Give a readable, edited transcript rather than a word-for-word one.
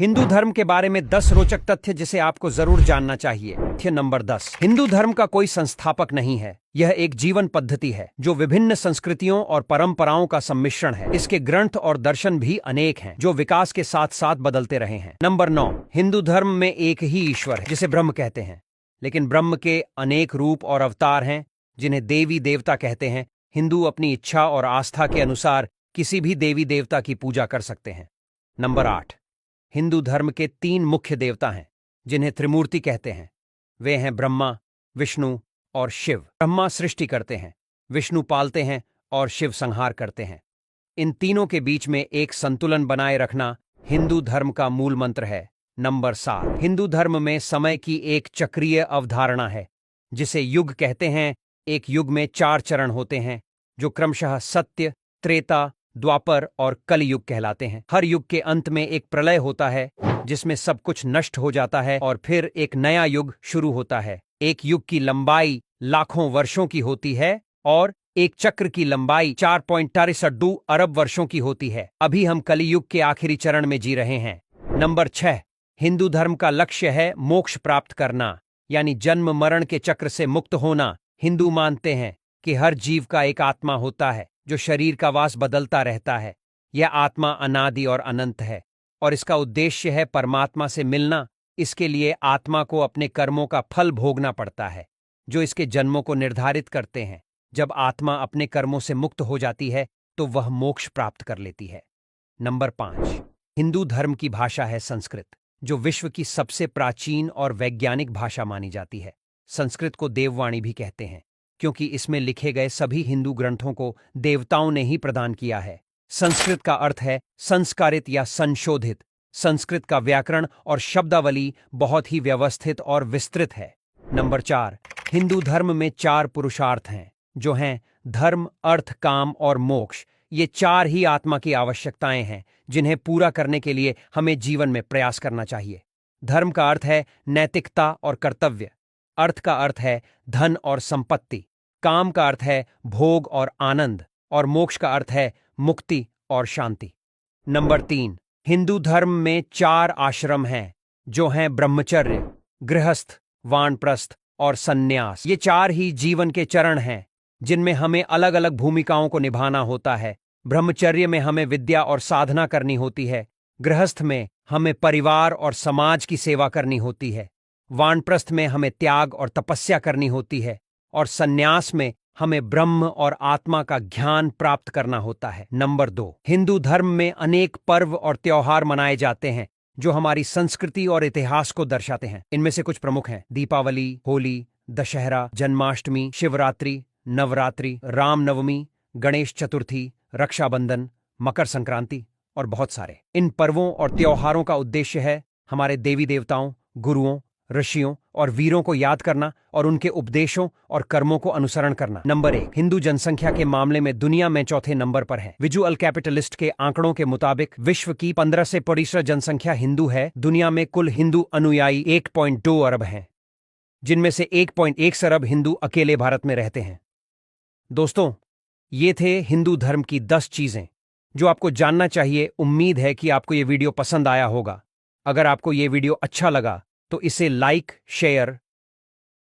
हिंदू धर्म के बारे में 10 रोचक तथ्य जिसे आपको जरूर जानना चाहिए। तथ्य नंबर 10। हिंदू धर्म का कोई संस्थापक नहीं है। यह एक जीवन पद्धति है जो विभिन्न संस्कृतियों और परंपराओं का सम्मिश्रण है। इसके ग्रंथ और दर्शन भी अनेक हैं जो विकास के साथ साथ बदलते रहे हैं। नंबर 9। हिंदू धर्म में एक ही ईश्वर है जिसे ब्रह्म कहते हैं, लेकिन ब्रह्म के अनेक रूप और अवतार हैं जिन्हें देवी देवता कहते हैं। हिंदू अपनी इच्छा और आस्था के अनुसार किसी भी देवी देवता की पूजा कर सकते हैं। नंबर 8। हिंदू धर्म के 3 मुख्य देवता हैं जिन्हें त्रिमूर्ति कहते हैं। वे हैं ब्रह्मा, विष्णु और शिव। ब्रह्मा सृष्टि करते हैं, विष्णु पालते हैं और शिव संहार करते हैं। इन तीनों के बीच में एक संतुलन बनाए रखना हिंदू धर्म का मूल मंत्र है। नंबर 7। हिंदू धर्म में समय की एक चक्रीय अवधारणा है जिसे युग कहते हैं। एक युग में 4 चरण होते हैं जो क्रमशः सत्य, त्रेता, द्वापर और कलयुग कहलाते हैं। हर युग के अंत में एक प्रलय होता है जिसमें सब कुछ नष्ट हो जाता है और फिर एक नया युग शुरू होता है। एक युग की लंबाई लाखों वर्षों की होती है और एक चक्र की लंबाई 4.62 अरब वर्षों की होती है। अभी हम कलयुग के आखिरी चरण में जी रहे हैं। नंबर 6। हिंदू धर्म का लक्ष्य है मोक्ष प्राप्त करना, यानी जन्म मरण के चक्र से मुक्त होना। हिंदू मानते हैं कि हर जीव का एक आत्मा होता है जो शरीर का वास बदलता रहता है। यह आत्मा अनादि और अनंत है और इसका उद्देश्य है परमात्मा से मिलना। इसके लिए आत्मा को अपने कर्मों का फल भोगना पड़ता है जो इसके जन्मों को निर्धारित करते हैं। जब आत्मा अपने कर्मों से मुक्त हो जाती है तो वह मोक्ष प्राप्त कर लेती है। नंबर 5। हिंदू धर्म की भाषा है संस्कृत, जो विश्व की सबसे प्राचीन और वैज्ञानिक भाषा मानी जाती है। संस्कृत को देववाणी भी कहते हैं क्योंकि इसमें लिखे गए सभी हिंदू ग्रंथों को देवताओं ने ही प्रदान किया है। संस्कृत का अर्थ है संस्कारित या संशोधित। संस्कृत का व्याकरण और शब्दावली बहुत ही व्यवस्थित और विस्तृत है। नंबर 4। हिंदू धर्म में 4 पुरुषार्थ हैं जो हैं धर्म, अर्थ, काम और मोक्ष। ये 4 ही आत्मा की आवश्यकताएं हैं जिन्हें पूरा करने के लिए हमें जीवन में प्रयास करना चाहिए। धर्म का अर्थ है नैतिकता और कर्तव्य। अर्थ का अर्थ है धन और संपत्ति। काम का अर्थ है भोग और आनंद, और मोक्ष का अर्थ है मुक्ति और शांति। नंबर 3। हिंदू धर्म में 4 आश्रम हैं जो हैं ब्रह्मचर्य, गृहस्थ, वानप्रस्थ और सन्यास। ये 4 ही जीवन के चरण हैं जिनमें हमें अलग अलग भूमिकाओं को निभाना होता है। ब्रह्मचर्य में हमें विद्या और साधना करनी होती है। गृहस्थ में हमें परिवार और समाज की सेवा करनी होती है। वानप्रस्थ में हमें त्याग और तपस्या करनी होती है और सन्यास में हमें ब्रह्म और आत्मा का ज्ञान प्राप्त करना होता है। नंबर 2। हिंदू धर्म में अनेक पर्व और त्योहार मनाए जाते हैं जो हमारी संस्कृति और इतिहास को दर्शाते हैं। इनमें से कुछ प्रमुख हैं दीपावली, होली, दशहरा, जन्माष्टमी, शिवरात्रि, नवरात्रि, रामनवमी, गणेश चतुर्थी, रक्षाबंधन, मकर संक्रांति और बहुत सारे। इन पर्वों और त्योहारों का उद्देश्य है हमारे देवी देवताओं, गुरुओं, ऋषियों और वीरों को याद करना और उनके उपदेशों और कर्मों को अनुसरण करना। नंबर 1। हिंदू जनसंख्या के मामले में दुनिया में चौथे नंबर पर है। विजुअल कैपिटलिस्ट के आंकड़ों के मुताबिक विश्व की 15 से 25% जनसंख्या हिंदू है। दुनिया में कुल हिंदू अनुयायी 1.2 अरब हैं, जिनमें से 1.1 अरब हिंदू अकेले भारत में रहते हैं। दोस्तों, ये थे हिंदू धर्म की 10 चीजें जो आपको जानना चाहिए। उम्मीद है कि आपको ये वीडियो पसंद आया होगा। अगर आपको ये वीडियो अच्छा लगा तो इसे लाइक, शेयर